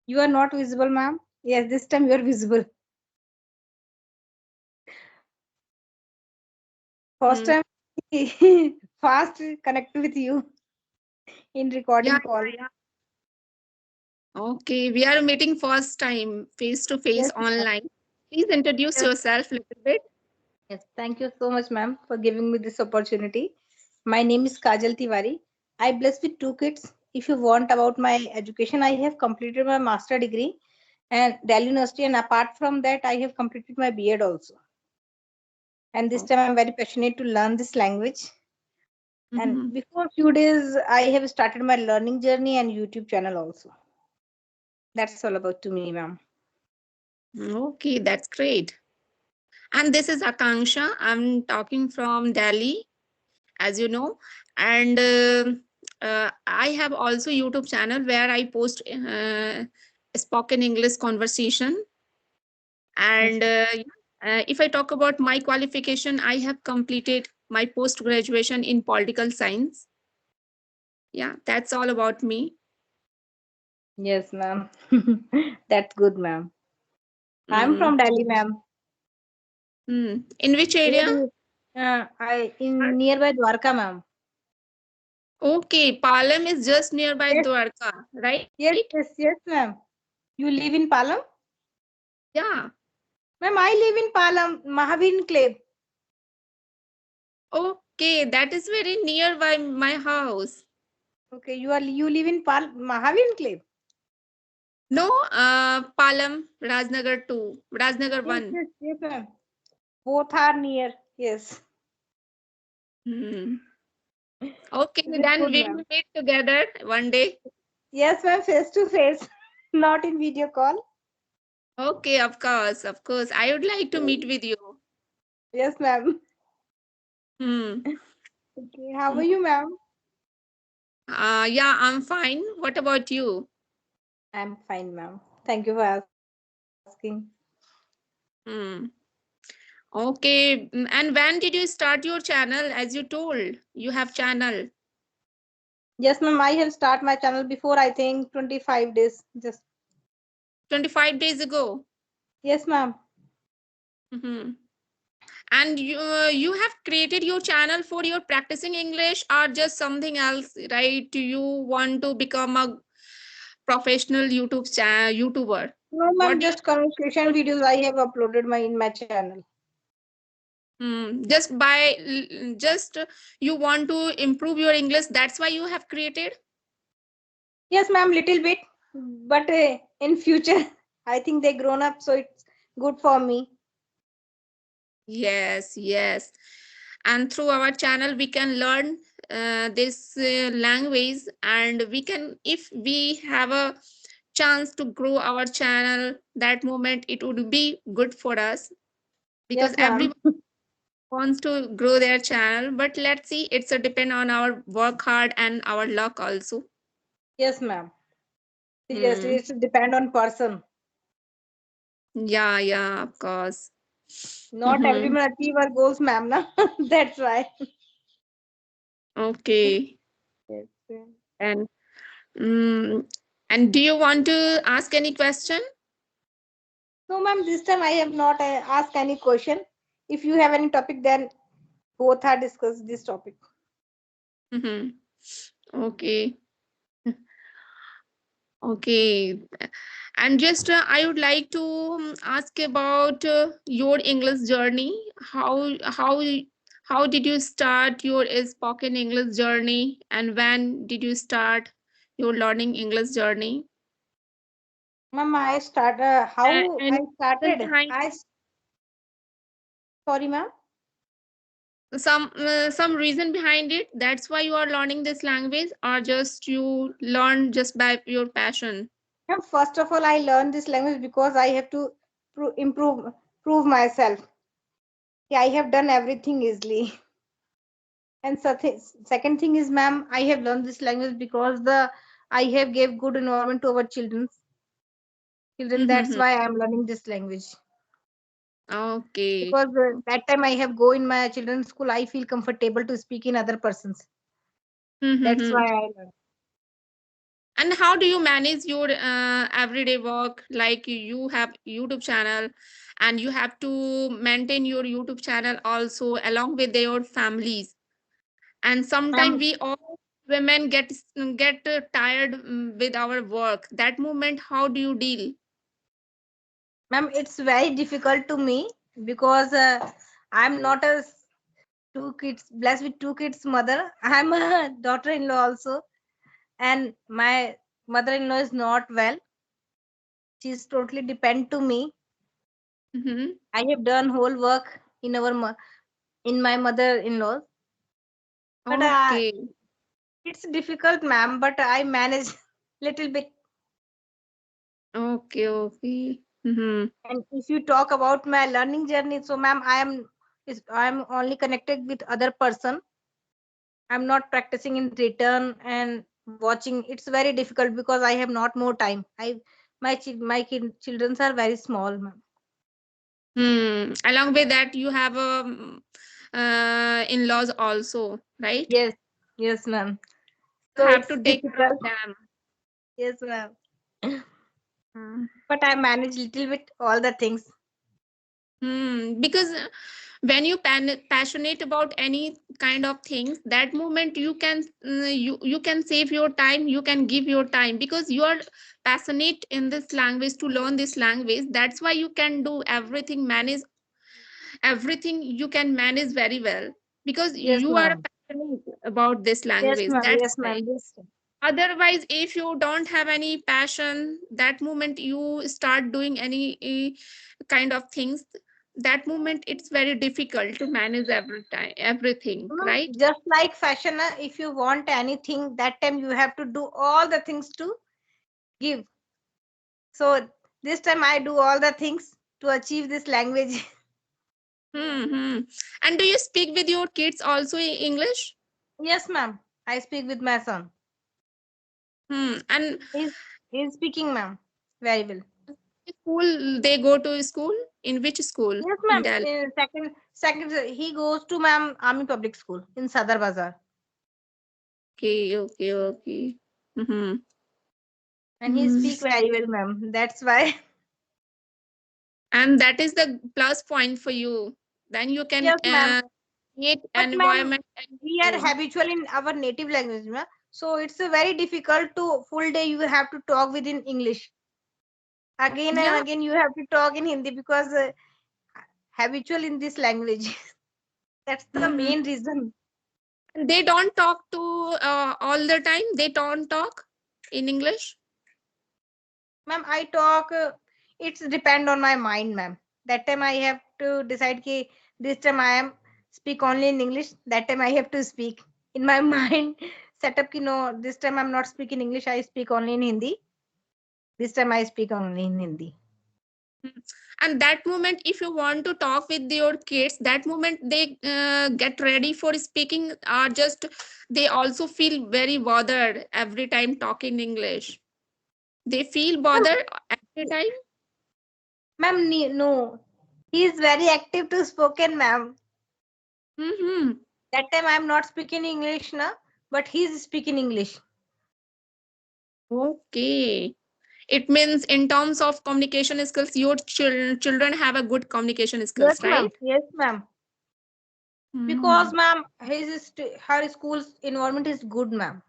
You are not visible, ma'am. Yes, this time you are visible. First Hmm. time fast connect with you in Yeah, recording call. yeah. Okay, we are meeting first time face to face Yes, ma'am. online. Please introduce Yes, yourself a little bit. yes. Thank you so much, ma'am, for giving me this opportunity. My name is Kajal Tiwari. I blessed with two kids. If you want about my education, I have completed my master degree and Delhi University, and apart from that, I have completed my B.Ed also. And this Oh. time, I'm very passionate to learn this language. And Mhm. before a few days, I have started my learning journey and YouTube channel also. That's all about to me, ma'am. Okay, that's great. And this is Akanksha. I'm talking from Delhi, as you know. And I have also YouTube channel where I post spoken English conversation. Yes, And ma'am. if I talk about my qualification, I have completed my post graduation in political science. Yeah, that's all about me. Yes, ma'am. That's good, ma'am. I'm Mm. from Delhi, ma'am. Mm. In which Where do area? you? I in nearby Dwarka, ma'am. Okay, Palam is just nearby Yes, Dwarka, right? yes, ma'am. You live in Palam? Yeah. Ma'am, I live in Palam, Mahavir Enclave. Okay, that is very nearby my house. Okay, you live in Mahavir Enclave. No, Palam, Rajnagar 2, Rajnagar Yes, 1. yes, ma'am. Both are near. Yes, Hmm. Okay, it is then good, we ma'am. will meet together one day. Yes, ma'am, face to face, not in video call. Okay, of course, of course. I would like to meet with you. Yes, ma'am. Hmm. Okay, how are you, ma'am? Yeah, I'm fine. What about you? I'm fine, ma'am. Thank you for asking. Hmm. Okay. And when did you start your channel? As you told, you have channel Yes, ma'am. I have start my channel before I think 25 days. Just 25 days ago. yes, ma'am. Hmm. And you have created your channel for your practicing English or just something else, right? Do you want to become a professional YouTuber? No, What ma'am. do you Just conversation videos I have uploaded my in my channel. just by just you want to improve your English, that's why you have created? Yes, ma'am. Little bit, but in future, I think they grown up, so it's good for me. Yes, yes. And through our channel we can learn this language, and we can, if we have a chance to grow our channel, that moment it would be good for us, because Yes, ma'am. everyone wants to grow their channel. But let's see, it's a depend on our work hard and our luck also. Yes, ma'am. Seriously, Hmm. it's depend on person. Yeah, yeah, of course. Not Hmm. everyone achieve our goals, ma'am. Na? That's why. Okay. Yes, yes. And mm, and do you want to ask any question? No, ma'am. This time I have not asked any question. If you have any topic, then both are discuss this topic. Hmm. Okay. Okay. And just I would like to ask about your English journey. How did you start your spoken English journey, and when did you start your learning English journey? Ma'am, I start. How And I reason started? behind Sorry, ma'am. some reason behind it. That's why you are learning this language, or just you learn just by your passion? Ma'am, first of all, I learned this language because I have to prove myself. Yeah, I have done everything easily. And second thing is, ma'am, I have learned this language because the I have gave good environment to our children. That's why I am learning this language. Okay. Because that time I have go in my children's school, I feel comfortable to speak in other persons. That's why I learned. And how do you manage your everyday work? Like you have YouTube channel and you have to maintain your YouTube channel also along with your families. And sometimes Ma'am, we all women get tired with our work. That moment, how do you deal? ma'am, it's very difficult to me because I'm not a two kids blessed with two kids mother. I'm a daughter-in-law also, and my mother-in-law is not well. She's totally depend to me. Mm-hmm. I have done whole work in in my mother-in-law, but Okay. it's difficult, ma'am. But I manage little bit. Okay. Okay. Mm-hmm. And if you talk about my learning journey, so ma'am, I'm only connected with other person. I'm not practicing in return and watching. It's very difficult because I have not more time. Children are very small, ma'am. Along with that, you have in-laws also, right? Yes, yes, ma'am. You So have it's to take care of difficult. them. Yes, ma'am. Mm. But I manage little bit all the things. Because when you passionate about any kind of things, that moment you can you can save your time, you can give your time because you are passionate in this language to learn this language. That's why you can do everything, manage everything. You can manage very well because Yes, you are ma'am. passionate about this Yes, language. ma'am. That's Yes, why. ma'am. Yes. Otherwise, if you don't have any passion, that moment you start doing any kind of things, that moment it's very difficult to manage every time everything, Ma'am, right? just like fashion, if you want anything, that time you have to do all the things to give. So this time I do all the things to achieve this language. Hmm. And do you speak with your kids also in English? Yes, ma'am. I speak with my son. And He's he's speaking, ma'am. Very well. school, they go to school? In which school Yes, in ma'am. Delhi? Second, he goes to ma'am Army Public School in Sadar Bazaar, Okay, okay, okay. Mm-hmm. and he Mm. speak very well, ma'am. That's why. And that is the plus point for you. Then you can Yes, ma'am. create But an ma'am, environment and we are grow. habitual in our native language, ma'am. So it's a very difficult to full day you have to talk within English. Again and Yeah, again you have to talk in Hindi because habitual in this language. That's the mhm. main reason. They don't talk to all the time. They don't talk in English. Ma'am, I talk. It's depend on my mind, ma'am. That time I have to decide कि this time I am speak only in English. That time I have to speak in my mind. Set up कि no, this time I'm not speaking English. I speak only in Hindi. This time I speak only in Hindi. Mm. And that moment, if you want to talk with your kids, that moment they get ready for speaking, or just they also feel very bothered every time talking English. They feel bothered every time. Ma'am, no, he is very active to spoken, ma'am. Mm-hmm. That time I'm not speaking English, na, but he's speaking English. Okay. It means in terms of communication skills, your children have a good communication Yes, skills, ma'am. right? Yes, ma'am. Because, Mm. ma'am, her school's environment is good, ma'am.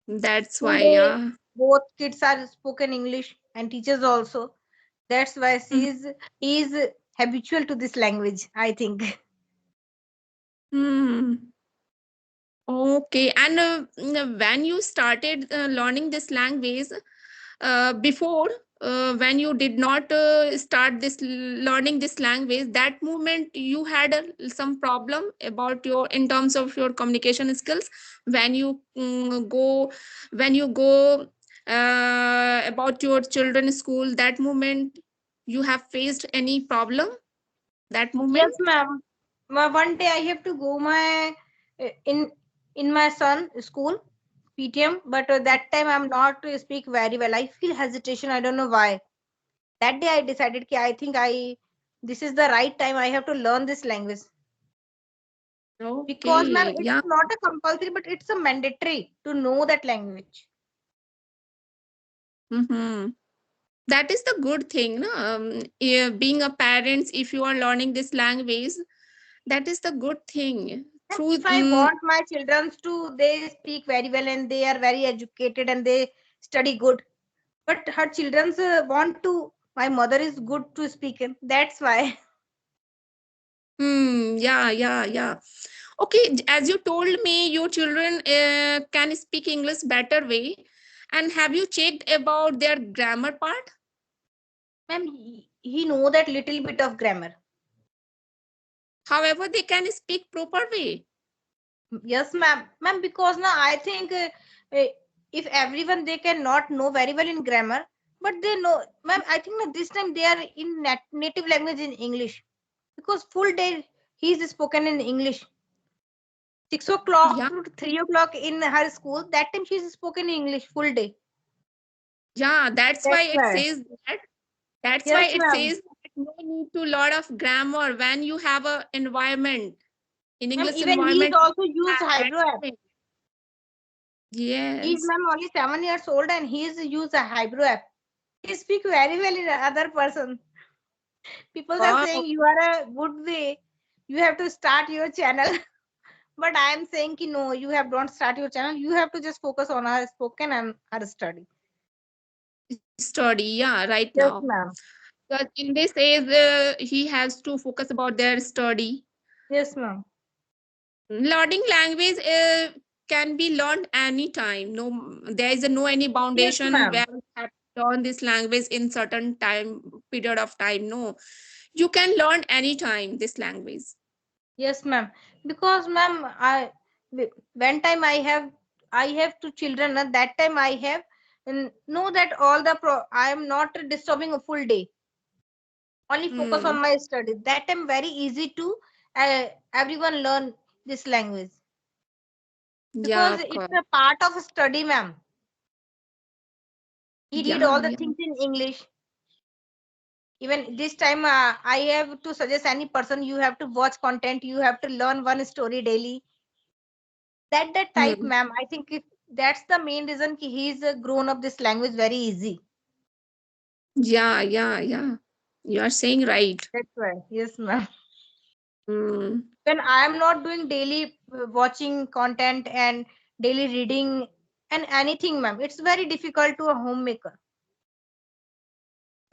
That's Full why, day, yeah. both kids are spoken English and teachers also. That's why he is habitual to this language, I think. Mm. Okay. And when you started learning this language, before, when you did not start this learning this language, that moment you had some problem about your in terms of your communication skills when you go when you go about your children's school, that moment you have faced any problem that Yes, moment? ma'am. One day I have to go in my son school PTM, but that time I'm not to speak very well. I feel hesitation. I don't know why. That day I decided that I think I this is the right time. I have to learn this language because, ma'am, Okay, it's yeah. not a compulsory, but it's a mandatory to know that language. Mm-hmm. That is the good thing, no? Being a parent, if you are learning this language, that is the good thing. Through If I want my children to, they speak very well and they are very educated and they study good. But her children want to, my mother is good to speak. That's why. yeah. Okay, as you told me, your children can speak English better way. And have you checked about their grammar part? Ma'am, he know that little bit of grammar. However, they can speak proper way. Yes, ma'am. Ma'am, because now I think uh, if everyone they cannot know very well in grammar, but they know, ma'am. I think that this time they are in native language in English because full day he is spoken in English. 6 o'clock Yeah, to 3 o'clock in her school. That time she is spoken in English full day. yeah. That's why That's it why. says that. That's why Yes, it ma'am. says that no need to lot of grammar when you have a environment in Ma'am, English even he is environment. also used That Hybro app. He is yes. ma'am only 7 years old and he is used a Hybro app. He speak very well in other person. People are Wow. saying you are a good way. You have to start your channel. But I am saying ki no, you have don't start your channel. You have to just focus on her spoken and her study. Study, yeah, right Yes, now. ma'am. Because in this age, he has to focus about their study. Yes, ma'am. Learning language can be learned anytime. No, there is no any Yes, foundation ma'am. where you have to learn this language in certain time period of time. No, you can learn anytime this language. Yes, ma'am. Because, ma'am, when time I have two children. At that time I have know that all the I am not disturbing a full day. Only focus Hmm. on my study. That time very easy to everyone learn this language Yeah, because of it's course. a part of study, ma'am. He read Yeah, all the yeah. things in English. Even this time, I have to suggest any person you have to watch content. You have to learn one story daily. That type, Hmm. ma'am. I think that's the main reason he's grown up this language very easy. Yeah. You are saying right. That's why. Yes, ma'am. Hmm. When I am not doing daily watching content and daily reading and anything, ma'am, it's very difficult to a homemaker.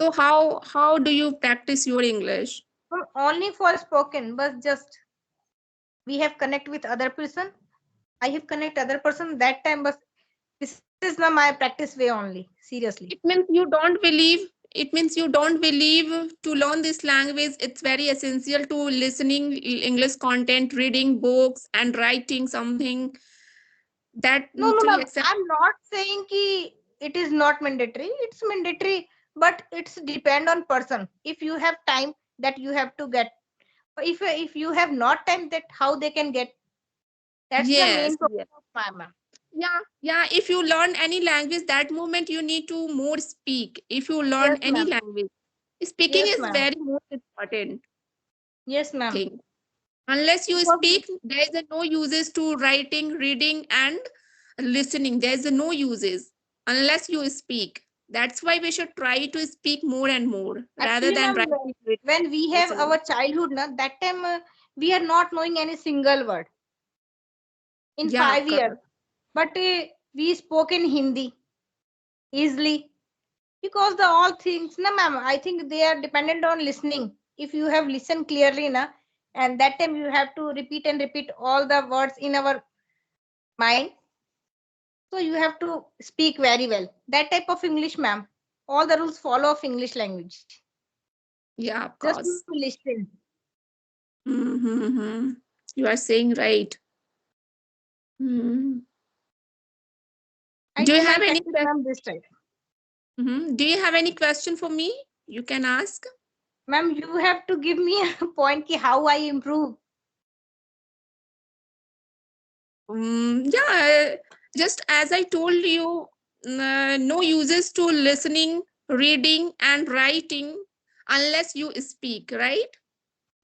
So how do you practice your English? Only for spoken, but just we have connect with other person. I have connect other person that time, but this is not my practice way only. Seriously. It means you don't believe to learn this language it's very essential to listening English content, reading books and writing something that No, no, three ma'am. except. I'm not saying ki it is not mandatory. It's mandatory, but it's depend on person. If you have time, that you have to get. If you have not time, that how they can get. That's the Yes, main yes. problem of my ma'am. Yeah, if you learn any language that moment you need to more speak. If you learn Yes, any ma'am. language, speaking Yes, is ma'am. very most important Yes, ma'am. thing. Unless you Because speak, there is a no uses to writing, reading, and listening. There is a no uses unless you speak. That's why we should try to speak more and more rather actually, than ma'am, writing, reading, when we have listening. our childhood, na, that time we are not knowing any single word in Yeah, 5 years, correct. but we spoke in Hindi easily because the all things, na ma'am, I think they are dependent on listening. If you have listened clearly, na, and that time you have to repeat and repeat all the words in our mind. So you have to speak very well. That type of English, ma'am. All the rules follow of English language. Yeah, of Just to course. listen. Mm-hmm. You are saying right. Hmm. I Do do you my have any practice, ma'am, this type. Do you have any question for me? You can ask. Ma'am, you have to give me a point ki how I improve. Yeah, just as I told you, no uses to listening, reading, and writing unless you speak, right?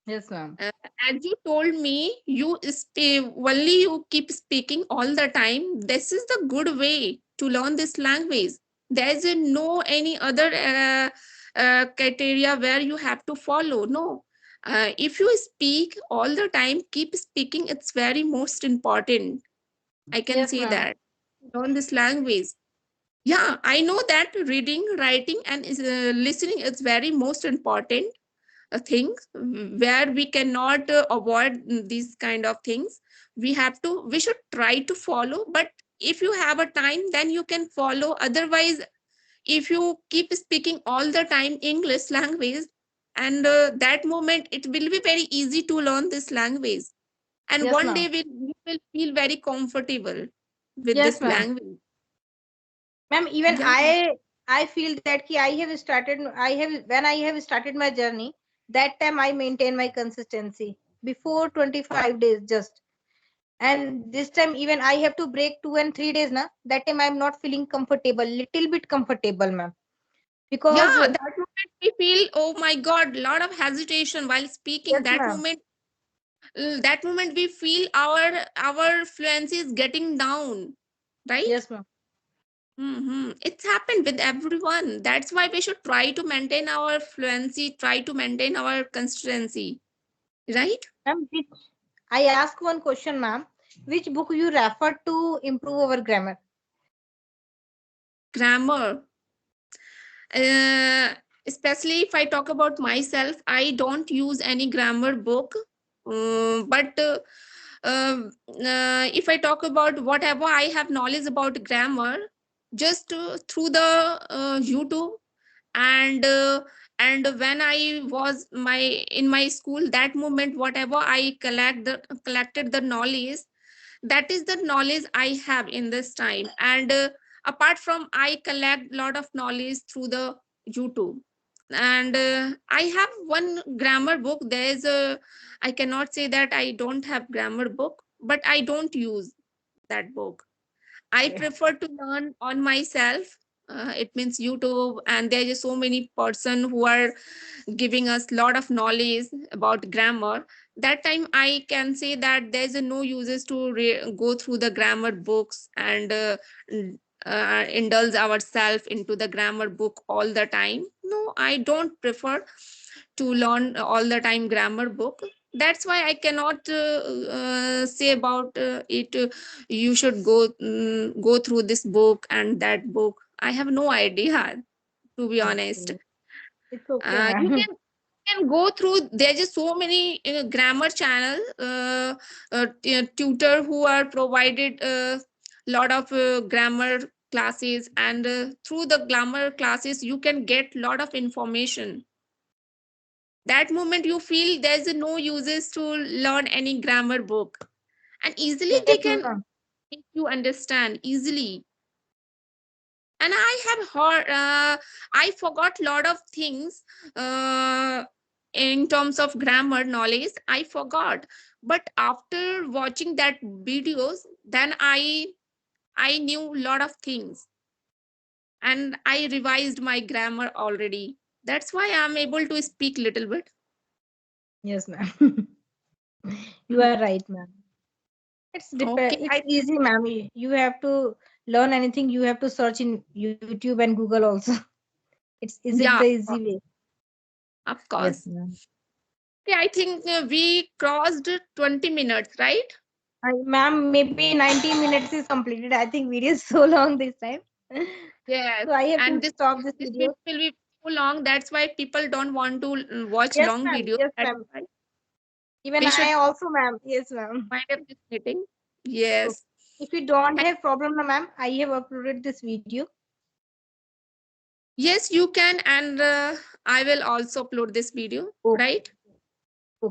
Yes, ma'am. Uh, as you told me, you speak only you keep speaking all the time. This is the good way to learn this language. There is no any other criteria where you have to follow. No. If you speak all the time, keep speaking. It's very most important. I can Yes, say ma'am. that. Learn this language. Yeah, I know that reading, writing, and listening is very most important things where we cannot avoid these kind of things. We should try to follow, but if you have a time, then you can follow. Otherwise, if you keep speaking all the time English language, and that moment it will be very easy to learn this language, and Yes, one day ma'am. you will feel very comfortable with Yes, this ma'am. language. Ma'am, even Yeah. I feel that ki I have when I have started my journey, that time I maintain my consistency before 25 days just. And this time even I have to break 2 and 3 days now. That time I'm not feeling comfortable, little bit comfortable, ma'am. Because Yeah, that moment we feel, oh my God, lot of hesitation while speaking. yes, ma'am. That moment we feel our fluency is getting down, right? Yes, ma'am. It's happened with everyone. That's why we should try to maintain our fluency, try to maintain our consistency, right? Ma'am, I ask one question, ma'am. Which book you refer to improve our grammar? Grammar. Uh, Especially if I talk about myself, I don't use any grammar book. But if I talk about whatever I have knowledge about grammar, just through the YouTube, and when I was in my school, that moment whatever I collected the knowledge, that is the knowledge I have in this time. And apart from, I collect lot of knowledge through the YouTube. And I have one grammar book. There's a, I cannot say that I don't have grammar book, but I don't use that book. I Okay. prefer to learn on myself. It means YouTube, and there is so many person who are giving us lot of knowledge about grammar. That time I can say that there's no uses to go through the grammar books and indulge ourselves into the grammar book all the time. No, I don't prefer to learn all the time grammar book. That's why I cannot say about it. You should go through this book and that book. I have no idea, to be honest. Okay. It's okay, You ma'am. can go through. There's just so many grammar channel tutor who are provided lot of grammar classes, and through the grammar classes you can get lot of information. That moment you feel there's no uses to learn any grammar book, and easily they Yes, can ma'am. make you understand easily. And I have heard I forgot lot of things uh, in terms of grammar knowledge. I forgot, but after watching that videos, then I knew lot of things, and I revised my grammar already. That's why I'm able to speak little bit. Yes, ma'am. You are right, ma'am. Okay, It's easy, ma'am. You have to learn anything, you have to search in YouTube and Google also. It's the yeah, easy way. of Yes, course. ma'am. Okay, I think we crossed 20 minutes, right? Ma'am, maybe 90 minutes is completed. I think video is so long this time. Yes, So I have and to stop this this video video. will be too long. That's why people don't want to watch Yes, long ma'am. videos. Yes, That's ma'am. why Even we should I also, ma'am. Yes, ma'am. wind up this meeting. So Yes. if you don't Thank- have problem, ma'am, I have uploaded this video. Yes, you can, and I will also upload this video, Oh, right?